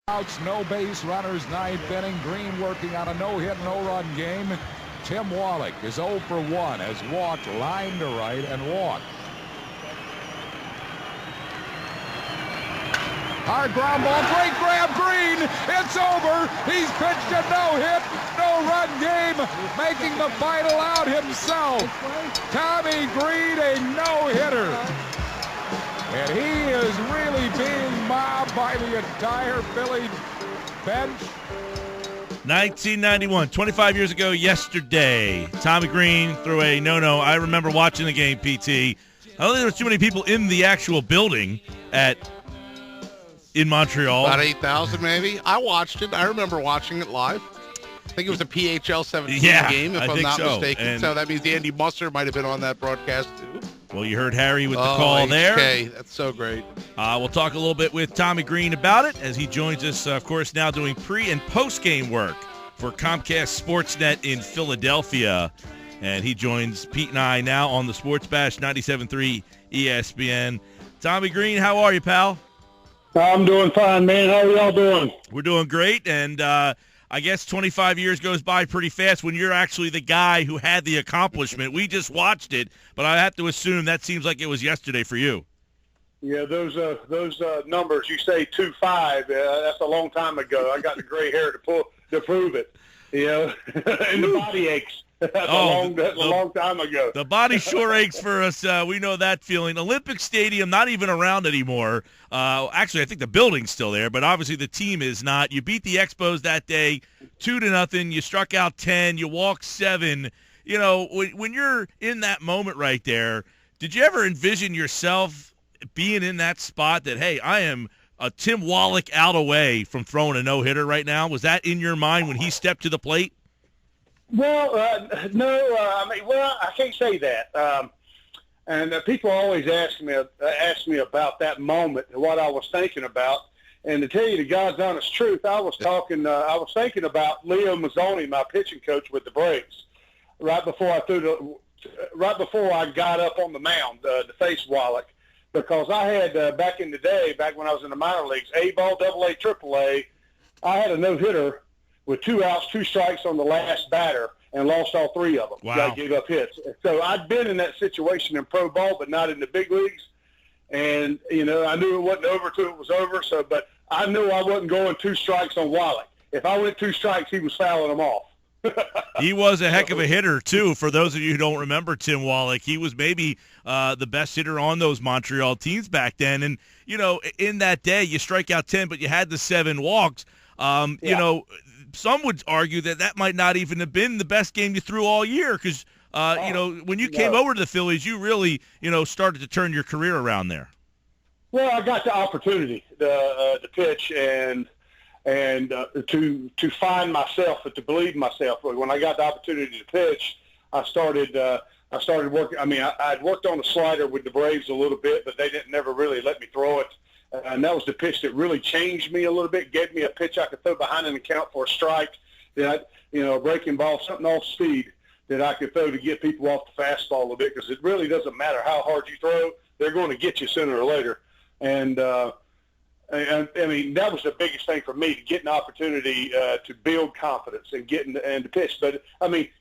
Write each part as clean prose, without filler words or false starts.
Outs, no base runners, ninth inning. Greene working on a no-hit, no-run game. Tim Wallach is 0 for 1, has walked, line to right, and walked. Hard ground ball, great grab, Greene. It's over. He's pitched a no-hit, no-run game, making the final out himself. Tommy Greene, a no-hitter. And he is really being mobbed by the entire Phillies bench. 1991, 25 years ago yesterday, Tommy Greene threw a no-no. I remember watching the game, PT. I don't think there was too many people in the actual building in Montreal. About 8,000 maybe. I watched it. I remember watching it live. I think it was a PHL 17 game, if I'm not mistaken. And so that means Andy Musser might have been on that broadcast too. Well, you heard Harry with the call there. That's so great. We'll talk a little bit with Tommy Greene about it as he joins us, of course, now doing pre- and post-game work for Comcast Sportsnet in Philadelphia. And he joins Pete and I now on the Sports Bash 97.3 ESPN. Tommy Greene, how are you, pal? I'm doing fine, man. How are y'all doing? We're doing great, and I guess 25 years goes by pretty fast when you're actually the guy who had the accomplishment. We just watched it, but I have to assume that seems like it was yesterday for you. Yeah, those numbers, you say 2.5, that's a long time ago. I got the gray hair to prove it, and the body aches. That's a long time ago. The body sure aches for us. We know that feeling. Olympic Stadium, not even around anymore. Actually, I think the building's still there, but obviously the team is not. You beat the Expos that day 2-0. You struck out 10. You walked 7. When you're in that moment right there, did you ever envision yourself being in that spot that, hey, I am a Tim Wallach out away from throwing a no-hitter right now? Was that in your mind when he stepped to the plate? Well, no. I can't say that. And people always ask me about that moment and what I was thinking about. And to tell you the God's honest truth, I was thinking about Leo Mazzoni, my pitching coach with the Braves, right before I got up on the mound to face Wallach, because I had back in the day, back when I was in the minor leagues, A-ball, AA, AAA, I had a no-hitter with 2 outs, 2 strikes on the last batter, and lost all 3 of them. Wow. I gave up hits. So I'd been in that situation in pro ball, but not in the big leagues. And, I knew it wasn't over till it was over. But I knew I wasn't going 2 strikes on Wallach. If I went 2 strikes, he was fouling them off. He was a heck of a hitter, too. For those of you who don't remember Tim Wallach, he was maybe the best hitter on those Montreal teams back then. And, in that day, you strike out 10, but you had the 7 walks. Some would argue that might not even have been the best game you threw all year because, when you came over to the Phillies, you really, started to turn your career around there. Well, I got the opportunity to pitch and to find myself and to believe in myself. When I got the opportunity to pitch, I started working. I'd worked on the slider with the Braves a little bit, but they didn't never really let me throw it. And that was the pitch that really changed me a little bit, gave me a pitch I could throw behind an account for a strike, a breaking ball, something off speed that I could throw to get people off the fastball a little bit, because it really doesn't matter how hard you throw, they're going to get you sooner or later. And that was the biggest thing for me, to get an opportunity to build confidence and to pitch. But,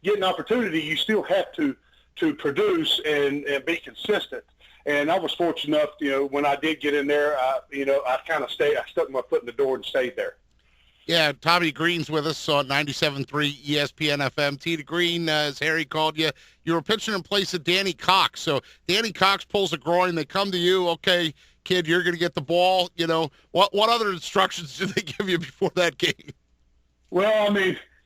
getting an opportunity, you still have to produce and be consistent. And I was fortunate enough, when I did get in there, I kind of stayed. I stuck my foot in the door and stayed there. Yeah, Tommy Greene's with us on 97.3 ESPN FM. T to Greene, as Harry called you, you were pitching in place of Danny Cox. So Danny Cox pulls a groin. They come to you, okay, kid, you're going to get the ball. What other instructions did they give you before that game? Well,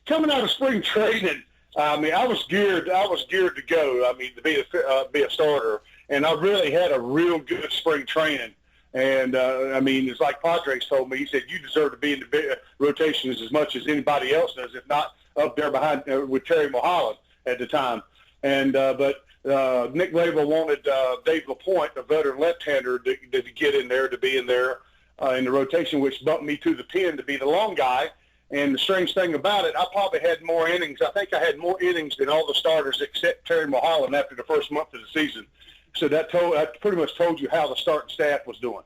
coming out of spring training, I was geared to go. To be a starter. And I really had a real good spring training. And, it's like Padres told me. He said, you deserve to be in the rotations as much as anybody else does, if not up there behind with Terry Mulholland at the time. And but Nick Rabel wanted Dave LaPointe, a veteran left-hander, to get in there, to be in there in the rotation, which bumped me to the pen to be the long guy. And the strange thing about it, I probably had more innings. I think I had more innings than all the starters except Terry Mulholland after the first month of the season. So that pretty much told you how the starting staff was doing.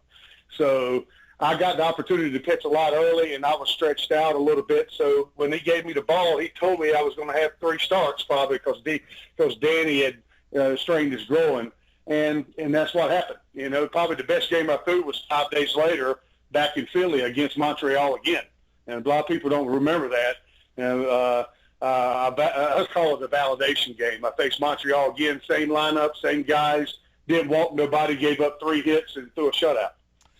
So I got the opportunity to pitch a lot early, and I was stretched out a little bit. So when he gave me the ball, he told me I was going to have 3 starts probably because Danny had strained his groin, and that's what happened. Probably the best game I threw was 5 days later back in Philly against Montreal again, and a lot of people don't remember that. I call it the validation game. I faced Montreal again, same lineup, same guys, didn't walk nobody, gave up 3 hits and threw a shutout.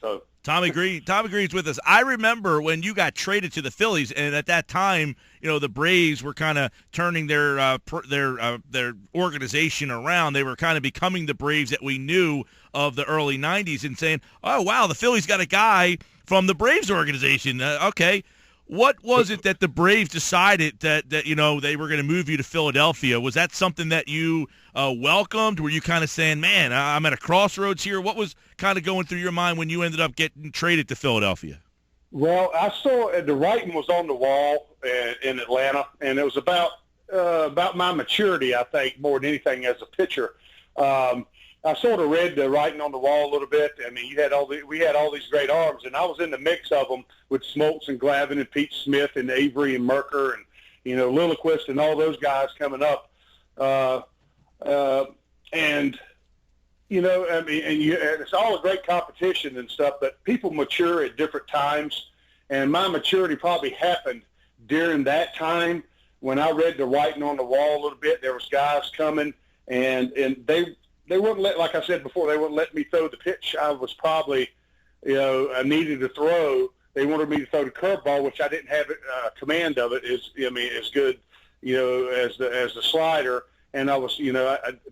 So. Tommy Greene's with us. I remember when you got traded to the Phillies, and at that time, the Braves were kind of turning their organization around. They were kind of becoming the Braves that we knew of the early 90s and saying, oh, wow, the Phillies got a guy from the Braves organization. Okay. What was it that the Braves decided that they were going to move you to Philadelphia? Was that something that you welcomed? Were you kind of saying, man, I'm at a crossroads here? What was kind of going through your mind when you ended up getting traded to Philadelphia? Well, I saw the writing was on the wall in Atlanta, and it was about my maturity, I think, more than anything as a pitcher. I sort of read the writing on the wall a little bit. I mean, we had all these great arms, and I was in the mix of them with Smoltz and Glavine and Pete Smith and Avery and Merker and Lilliquist and all those guys coming up. And it's all a great competition and stuff, but people mature at different times, and my maturity probably happened during that time when I read the writing on the wall a little bit. There was guys coming, and they wouldn't like I said before, they wouldn't let me throw the pitch I was probably, I needed to throw. They wanted me to throw the curveball, which I didn't have command of it as good, as the slider. And I was,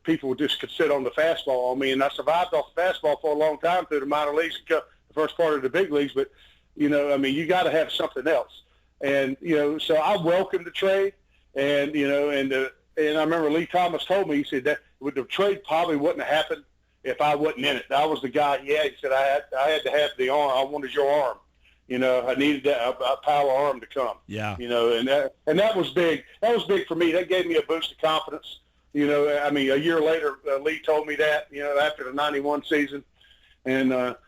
people just could sit on the fastball on me, and I survived off the fastball for a long time through the minor leagues, the first part of the big leagues. But, you got to have something else. And, so I welcomed the trade, and I remember Lee Thomas told me, he said that the trade probably wouldn't have happened if I wasn't in it. I was the guy. Yeah, he said I had to have the arm. I wanted your arm. I needed that power arm to come. Yeah. And that was big. That was big for me. That gave me a boost of confidence. A year later, Lee told me that. After the '91 season, and that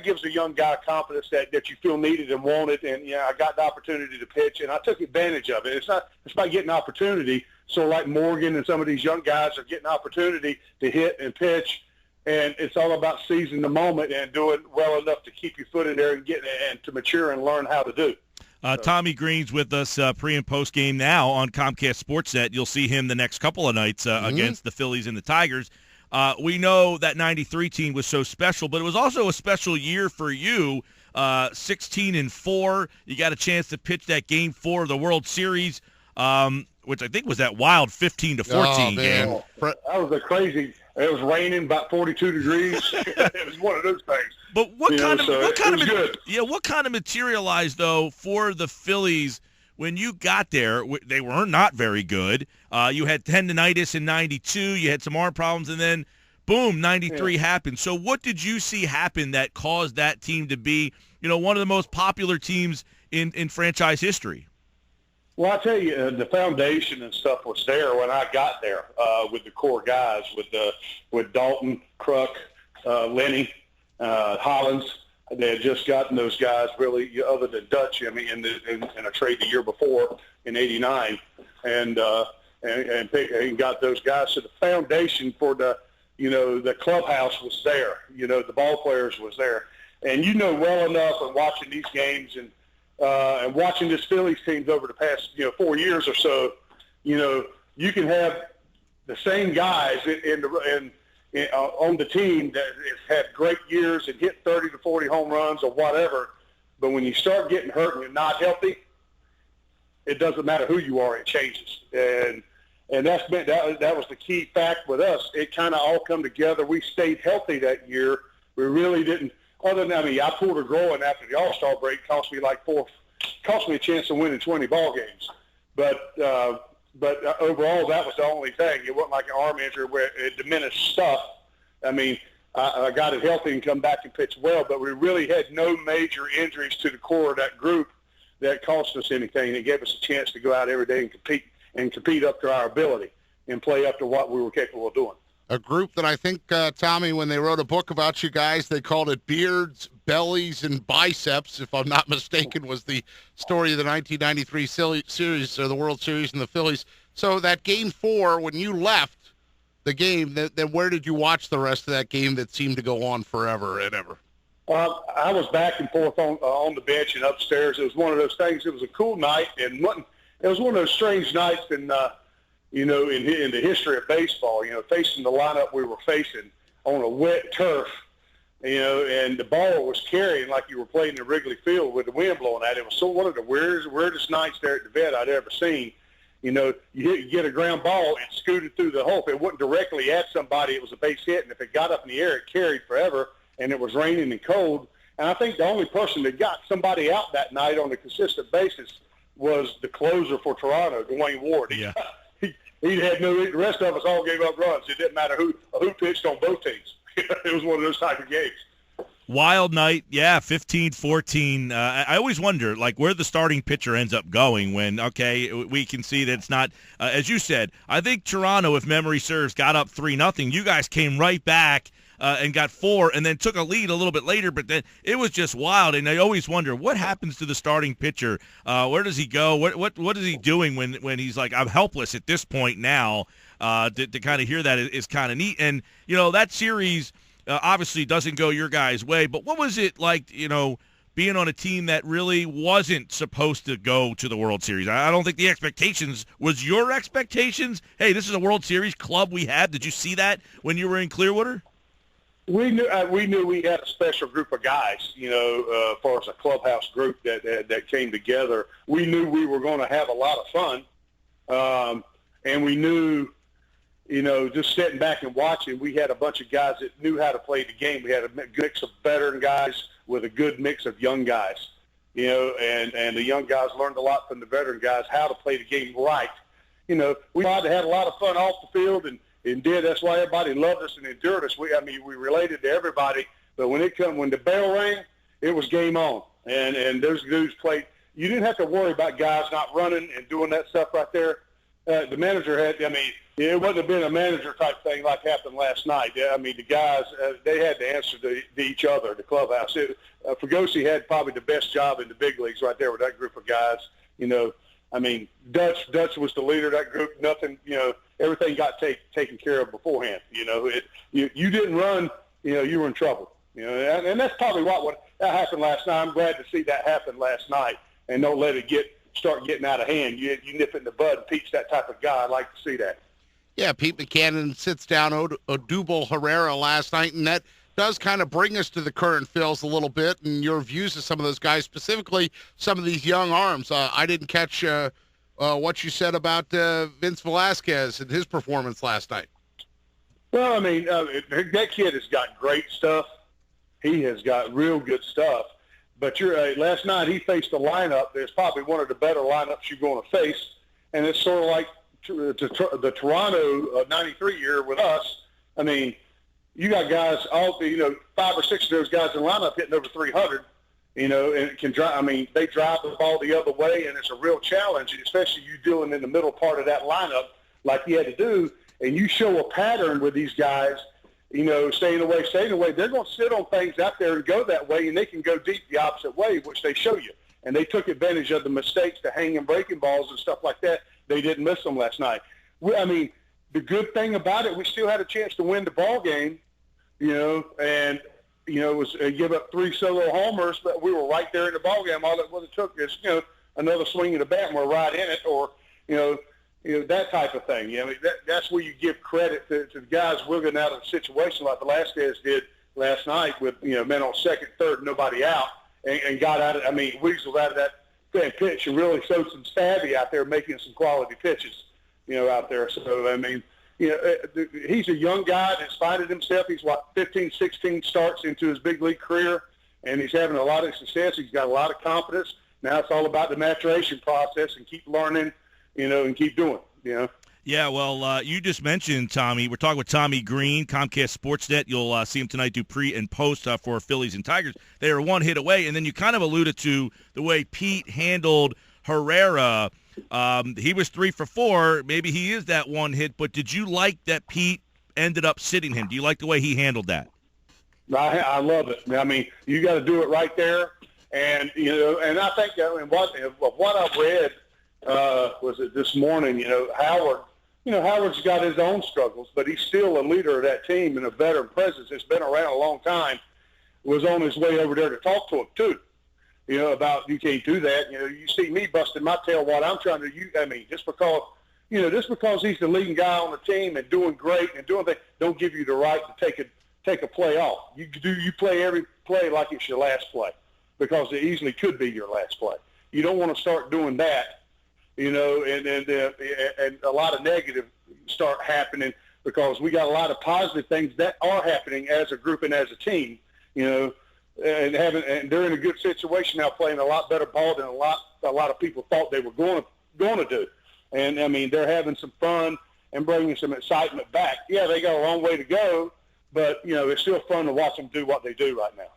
gives a young guy confidence that you feel needed and wanted. And I got the opportunity to pitch, and I took advantage of it. It's about getting opportunity. So like Morgan and some of these young guys are getting opportunity to hit and pitch, and it's all about seizing the moment and doing well enough to keep your foot in there and to mature and learn how to do. Tommy Greene's with us pre- and post-game now on Comcast Sportsnet. You'll see him the next couple of nights against the Phillies and the Tigers. We know that 93 team was so special, but it was also a special year for you, 16-4. You got a chance to pitch that Game 4 of the World Series, which I think was that wild 15-14 game. That was a crazy. It was raining, about 42 degrees. It was one of those things. But what kind of materialized though for the Phillies when you got there? They were not very good. You had tendinitis in '92. You had some arm problems, and then boom, '93 happened. So what did you see happen that caused that team to be, one of the most popular teams in franchise history? Well, I tell you, the foundation and stuff was there when I got there with the core guys, with Dalton, Kruk, Lenny, Hollins. They had just gotten those guys really, other than Dutch, in a trade the year before in '89, and got those guys. So the foundation for the clubhouse was there. The ball players was there, and well enough in watching these games and watching this Phillies teams over the past 4 years or so, you can have the same guys on the team that has had great years and hit 30 to 40 home runs or whatever, but when you start getting hurt and you're not healthy, it doesn't matter who you are, it changes. And that was the key fact with us. It kind of all come together. We stayed healthy that year. We really didn't. Other than I pulled a groin after the All-Star break, cost me a chance of winning 20 ball games. But overall, that was the only thing. It wasn't like an arm injury where it diminished stuff. I got it healthy and come back and pitch well, but we really had no major injuries to the core of that group that cost us anything. It gave us a chance to go out every day and compete up to our ability and play up to what we were capable of doing. a group that I think, Tommy, when they wrote a book about you guys, they called it Beards, Bellies, and Biceps, if I'm not mistaken, was the story of the 1993 series, or the World Series and the Phillies. So that Game 4, when you left the game, then where did you watch the rest of that game that seemed to go on forever and ever? I was back and forth on the bench and upstairs. It was one of those things. It was a cool night, and it was one of those strange nights in the history of baseball. Facing the lineup we were facing on a wet turf, and the ball was carrying like you were playing in Wrigley Field with the wind blowing at it. It was one of the weirdest nights there at the vet I'd ever seen. You get a ground ball and scooted through the hole. If it wasn't directly at somebody, it was a base hit, and if it got up in the air, it carried forever. And it was raining and cold. And I think the only person that got somebody out that night on a consistent basis was the closer for Toronto, Dwayne Ward. Yeah. He had the rest of us all gave up runs. It didn't matter who pitched on both teams. It was one of those type of games. Wild night, yeah, 15-14. I always wonder, where the starting pitcher ends up going when, we can see that it's not, as you said, I think Toronto, if memory serves, got up 3-0. You guys came right back and got 4 and then took a lead a little bit later, but then it was just wild. And I always wonder, what happens to the starting pitcher? Where does he go? What is he doing when he's like, I'm helpless at this point now? To kind of hear that is kind of neat. And, that series obviously doesn't go your guys' way, but what was it like, being on a team that really wasn't supposed to go to the World Series? I don't think the expectations was your expectations. Hey, this is a World Series club we have. Did you see that when you were in Clearwater? We knew we had a special group of guys, as far as a clubhouse group that came together. We knew we were going to have a lot of fun, and we knew, just sitting back and watching, we had a bunch of guys that knew how to play the game. We had a mix of veteran guys with a good mix of young guys, and the young guys learned a lot from the veteran guys how to play the game right. We tried to have a lot of fun off the field and did. That's why everybody loved us and endured us. We related to everybody, but when the bell rang, it was game on. And those dudes played. You didn't have to worry about guys not running and doing that stuff right there. The manager had. It wouldn't have been a manager type thing like happened last night. The guys they had to answer to each other. The clubhouse. Fugosi had probably the best job in the big leagues right there with that group of guys. Dutch was the leader of that group. Nothing. Everything got taken care of beforehand. You didn't run, you were in trouble. And that's probably what happened last night. I'm glad to see that happen last night, and don't let it start getting out of hand. You nip it in the bud and teach that type of guy. I'd like to see that. Yeah, Pete Buchanan sits down Odubel Herrera last night, and that does kind of bring us to the current Phils a little bit, and your views of some of those guys, specifically some of these young arms. I didn't catch what you said about Vince Velasquez and his performance last night. Well, that kid has got great stuff. He has got real good stuff. But last night he faced a lineup that's probably one of the better lineups you're going to face, and it's sort of like the Toronto 93 year with us. You got guys, 5 or 6 of those guys in the lineup hitting over 300. And it can drive. They drive the ball the other way, and it's a real challenge, especially you doing in the middle part of that lineup like you had to do. And you show a pattern with these guys, staying away. They're going to sit on things out there and go that way, and they can go deep the opposite way, which they show you. And they took advantage of the mistakes, the hanging breaking balls and stuff like that. They didn't miss them last night. The good thing about it, we still had a chance to win the ball game, and it was give up 3 solo homers, but we were right there in the ball game. All it took is another swing of the bat, and we're right in it, or that type of thing. That's where you give credit to the guys wiggling out of the situation like Velasquez did last night with men on second, third, nobody out, and got out of. Weaseled out of that pitch and really showed some savvy out there making some quality pitches, out there. So he's a young guy that's finding himself. He's 15, 16 starts into his big league career, and he's having a lot of success. He's got a lot of confidence. Now it's all about the maturation process and keep learning, and keep doing, Yeah, well, you just mentioned, Tommy. We're talking with Tommy Greene, Comcast Sportsnet. You'll see him tonight do pre and post for Phillies and Tigers. They are 1 hit away, and then you kind of alluded to the way Pete handled Herrera. He was 3 for 4. Maybe he is that 1 hit, but did you like that Pete ended up sitting him. Do you like the way he handled that? I love it. I mean, you got to do it right there. And, and I think what I read was it this morning, Howard's got his own struggles, but he's still a leader of that team and a veteran presence that's been around a long time, was on his way over there to talk to him, too. About you can't do that. You see me busting my tail what I'm trying to do. Just because he's the leading guy on the team and doing great and doing things, don't give you the right to take a play off. You play every play like it's your last play, because it easily could be your last play. You don't want to start doing that, and a lot of negative start happening, because we got a lot of positive things that are happening as a group and as a team, and they're in a good situation now, playing a lot better ball than a lot of people thought they were going to do. And they're having some fun and bringing some excitement back. Yeah, they got a long way to go, but it's still fun to watch them do what they do right now.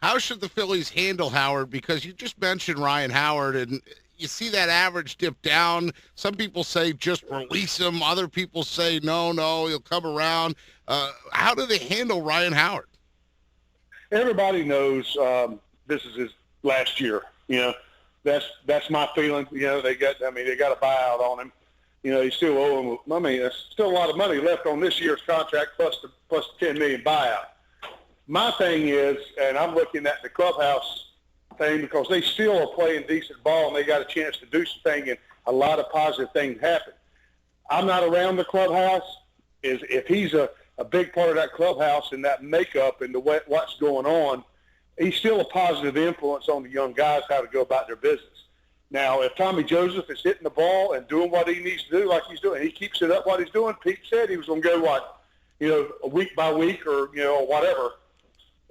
How should the Phillies handle Howard? Because you just mentioned Ryan Howard, and you see that average dip down. Some people say just release him. Other people say no, he'll come around. How do they handle Ryan Howard? Everybody knows this is his last year. That's my feeling. They got a buyout on him. He's still owing. There's still a lot of money left on this year's contract plus the $10 million buyout. My thing is, and I'm looking at the clubhouse thing, because they still are playing decent ball and they got a chance to do something, and a lot of positive things happen. I'm not around the clubhouse. If he's a big part of that clubhouse and that makeup and what's going on, he's still a positive influence on the young guys how to go about their business. Now, if Tommy Joseph is hitting the ball and doing what he needs to do like he's doing, he keeps it up what he's doing. Pete said he was going to go, a week by week or, whatever,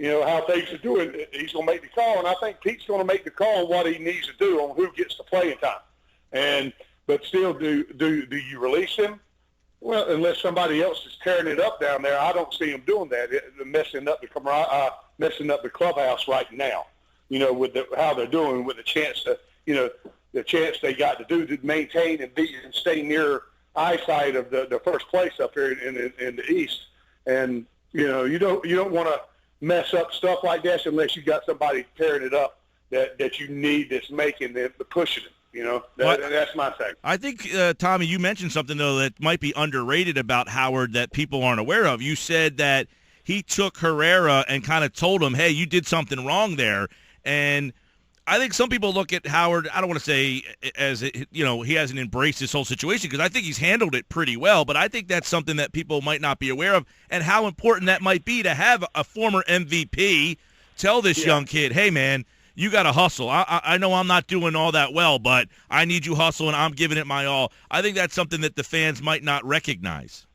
how things are doing. He's going to make the call, and I think Pete's going to make the call on what he needs to do on who gets the playing time. But still, do you release him? Well, unless somebody else is tearing it up down there, I don't see him doing that. Messing up the clubhouse right now. With how they're doing, with the chance to, the chance they got to do to maintain and stay near eyesight of the first place up here in the East. And you don't want to mess up stuff like this unless you got somebody tearing it up that you need that's making the pushing it. That's my thing. I think, Tommy, you mentioned something, though, that might be underrated about Howard that people aren't aware of. You said that he took Herrera and kind of told him, hey, you did something wrong there. And I think some people look at Howard, I don't want to say as, he hasn't embraced this whole situation, because I think he's handled it pretty well. But I think that's something that people might not be aware of, and how important that might be to have a former MVP tell this young kid, hey, man, you got to hustle. I know I'm not doing all that well, but I need you hustling. I'm giving it my all. I think that's something that the fans might not recognize.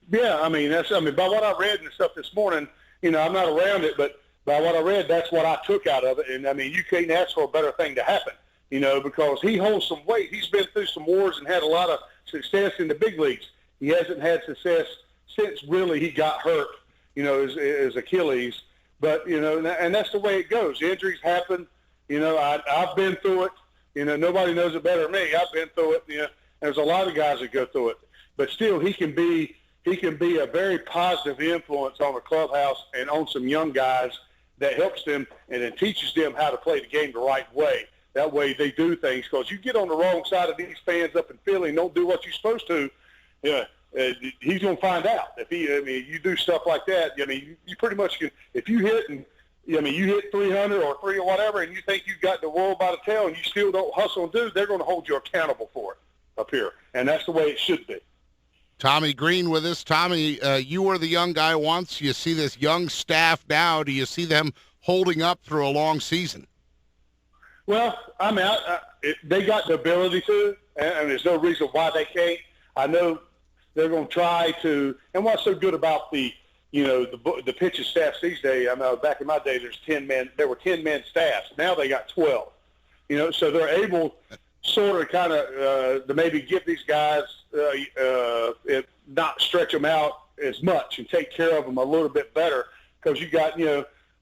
Yeah, by what I read and stuff this morning, I'm not around it, but by what I read, that's what I took out of it. And, you can't ask for a better thing to happen, because he holds some weight. He's been through some wars and had a lot of success in the big leagues. He hasn't had success since really he got hurt, his Achilles. But, and that's the way it goes. Injuries happen. I've been through it. Nobody knows it better than me. I've been through it. There's a lot of guys that go through it. But still, he can be a very positive influence on the clubhouse and on some young guys that helps them and then teaches them how to play the game the right way. That way they do things. Because you get on the wrong side of these fans up in Philly and don't do what you're supposed to, he's going to find out. If you do stuff like that, you pretty much can. If you hit and you hit 300 or 3 or whatever, and you think you got the world by the tail, and you still don't hustle and do, they're going to hold you accountable for it up here, and that's the way it should be. Tommy Greene with us. Tommy, you were the young guy once. You see this young staff now. Do you see them holding up through a long season? Well, they got the ability to, and there's no reason why they can't. I know they're going to try to. And what's so good about the pitching staffs these days? I know back in my day, there were 10-man staffs. Now they got 12. So they're able sort of kind of to maybe give these guys not stretch them out as much and take care of them a little bit better, because you got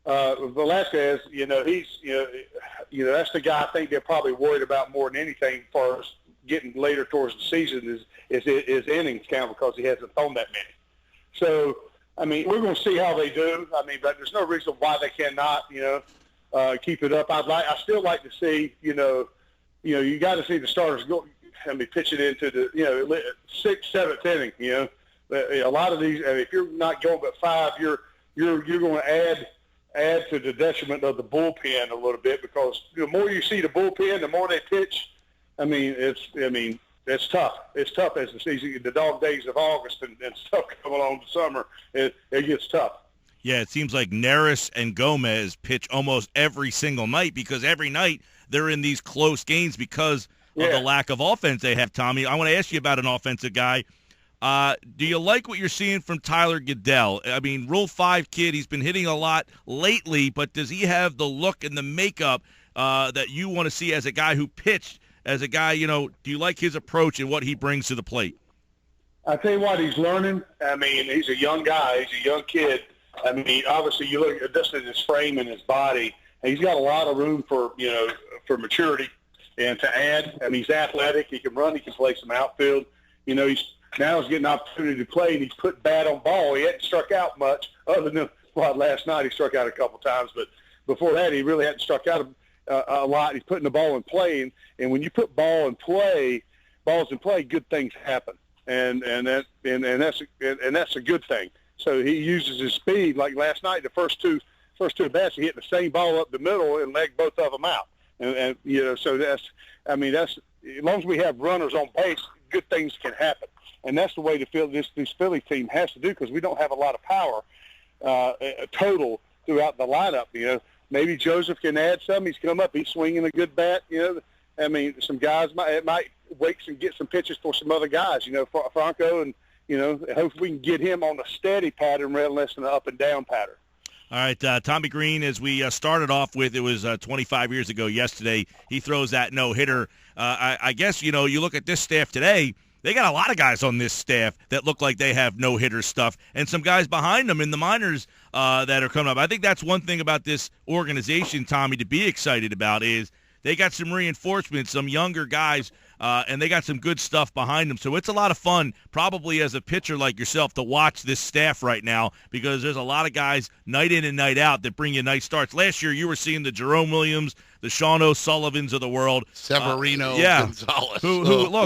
Velasquez. He's that's the guy I think they're probably worried about more than anything as far as getting later towards the season is innings count, because he hasn't thrown that many. So, I mean, we're going to see how they do. I mean, but there's no reason why they cannot, keep it up. I still like to see, you got to see the starters go. I mean, pitch it into the, 6th, 7th inning. A lot of these, if you're not going but 5, you're going to add to the detriment of the bullpen a little bit, because the more you see the bullpen, the more they pitch. It's tough. It's tough as the season, the dog days of August and stuff come along the summer. It gets tough. Yeah, it seems like Neris and Gomez pitch almost every single night, because every night they're in these close games because of the lack of offense they have, Tommy. I want to ask you about an offensive guy. Do you like what you're seeing from Tyler Goodell? I mean, Rule 5 kid, he's been hitting a lot lately, but does he have the look and the makeup that you want to see as a guy who pitched, as a guy, do you like his approach and what he brings to the plate? I tell you what, he's learning. I mean, he's a young guy. He's a young kid. I mean, obviously, you look at just at his frame and his body, and he's got a lot of room for maturity and to add. I mean, he's athletic. He can run. He can play some outfield. He's getting an opportunity to play, and he's put bat on ball. He hadn't struck out much, other than last night he struck out a couple times. But before that, he really hadn't struck out a lot. He's putting the ball in play, and when you put balls in play, good things happen, and that's a good thing. So he uses his speed. Like last night, the first two bats, he hit the same ball up the middle and legged both of them out. And so that's as long as we have runners on base, good things can happen. And that's the way this Philly team has to do, because we don't have a lot of power total throughout the lineup. Maybe Joseph can add some. He's come up. He's swinging a good bat. Some guys might wait and get some pitches for some other guys. Franco, and hopefully we can get him on a steady pattern rather than an up and down pattern. All right, Tommy Greene, as we started off with, it was 25 years ago yesterday. He throws that no-hitter. I guess, you look at this staff today, they got a lot of guys on this staff that look like they have no-hitter stuff, and some guys behind them in the minors that are coming up. I think that's one thing about this organization, Tommy, to be excited about is they got some reinforcements, some younger guys, and they got some good stuff behind them. So it's a lot of fun, probably as a pitcher like yourself, to watch this staff right now, because there's a lot of guys night in and night out that bring you nice starts. Last year you were seeing the Jerome Williams, the Sean O'Sullivans of the world. Severino Gonzalez. Who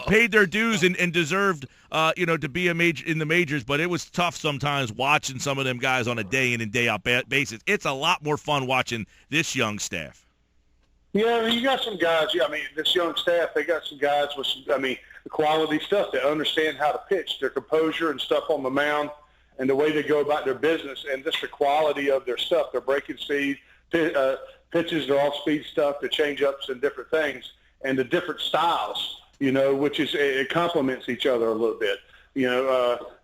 paid their dues and deserved, to be in the majors, but it was tough sometimes watching some of them guys on a day in and day out basis. It's a lot more fun watching this young staff. Yeah, you got some guys. This young staff, they got some guys with the quality stuff. They understand how to pitch, their composure and stuff on the mound, and the way they go about their business, and just the quality of their stuff, their breaking speed, pitches, their off-speed stuff, the change-ups and different things, and the different styles, which is it complements each other a little bit.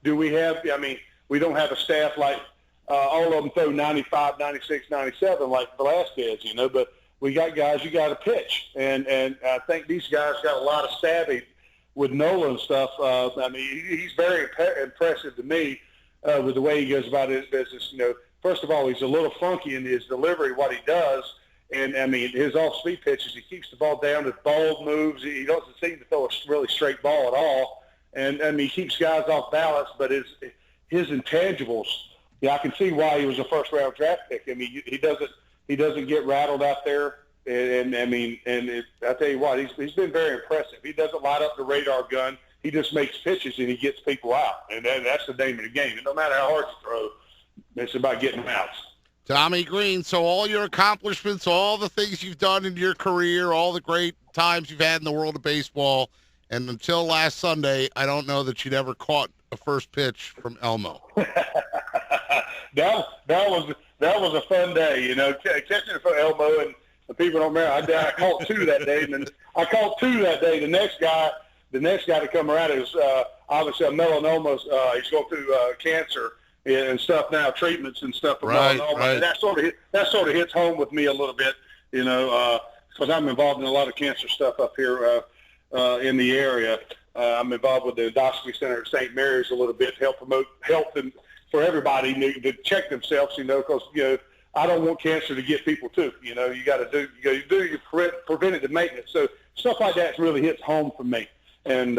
Do we have – we don't have a staff like all of them throw 95, 96, 97 like Velasquez, but – we got guys you got to pitch, and I think these guys got a lot of savvy with Nola and stuff. He's very impressive to me with the way he goes about his business. First of all, he's a little funky in his delivery, what he does, and his off-speed pitches, he keeps the ball down, his ball moves. He doesn't seem to throw a really straight ball at all, and he keeps guys off balance. But his intangibles, I can see why he was a first-round draft pick. He doesn't get rattled out there, and I tell you what, he's been very impressive. He doesn't light up the radar gun. He just makes pitches and he gets people out, and that's the name of the game. And no matter how hard you throw, it's about getting them out. Tommy Greene, so all your accomplishments, all the things you've done in your career, all the great times you've had in the world of baseball, and until last Sunday, I don't know that you'd ever caught a first pitch from Elmo. That was a fun day, catching it for Elmo, and the people don't remember. I caught two that day, and then I caught two that day. The next guy to come around is obviously a melanoma. He's going through cancer and stuff now, treatments and stuff for melanoma. Right. And that sort of hits home with me a little bit, because I'm involved in a lot of cancer stuff up here in the area. I'm involved with the endoscopy center at St. Mary's a little bit to help promote health and for everybody to check themselves, because I don't want cancer to get people too. You got to do your preventative maintenance. So stuff like that really hits home for me. And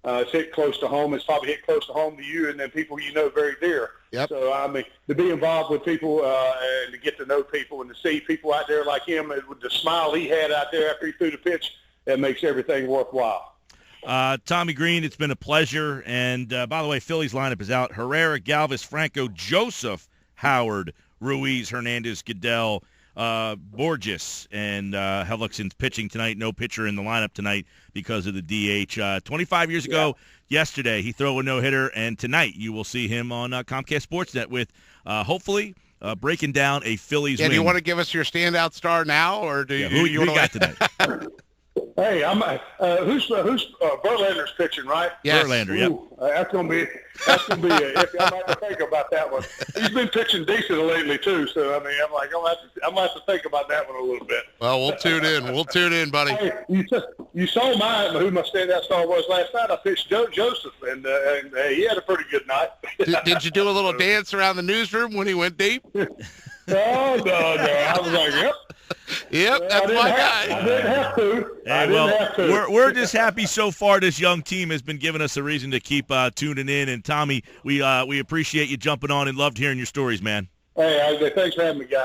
It's hit close to home. It's probably hit close to home to you and then people you know very dear. Yep. So, I mean, to be involved with people and to get to know people and to see people out there like him with the smile he had out there after he threw the pitch, that makes everything worthwhile. Tommy Greene, it's been a pleasure. And, by the way, Phillies lineup is out. Herrera, Galvis, Franco, Joseph, Howard, Ruiz, Hernandez, Goodell, Borges, and Hellickson's pitching tonight. No pitcher in the lineup tonight because of the DH. 25 years ago yesterday, he threw a no-hitter, and tonight you will see him on Comcast Sportsnet with, hopefully, breaking down a Phillies win. Do you want to give us your standout star now, or do you? Who you got tonight? Hey, who's Verlander's pitching, right? Yes. Verlander, yep. That's gonna be iffy. I'm gonna have to think about that one. He's been pitching decent lately too, so I mean, I'm gonna have to think about that one a little bit. Well, we'll tune in. We'll tune in, buddy. Hey, you saw who my standout star was last night. I pitched Joseph, and he had a pretty good night. Did you do a little dance around the newsroom when he went deep? No. I was like, yep. Yep, that's my guy. I didn't have to. Hey, we're just happy so far. This young team has been giving us a reason to keep tuning in. And Tommy, we appreciate you jumping on and loved hearing your stories, man. Hey, thanks for having me, guys.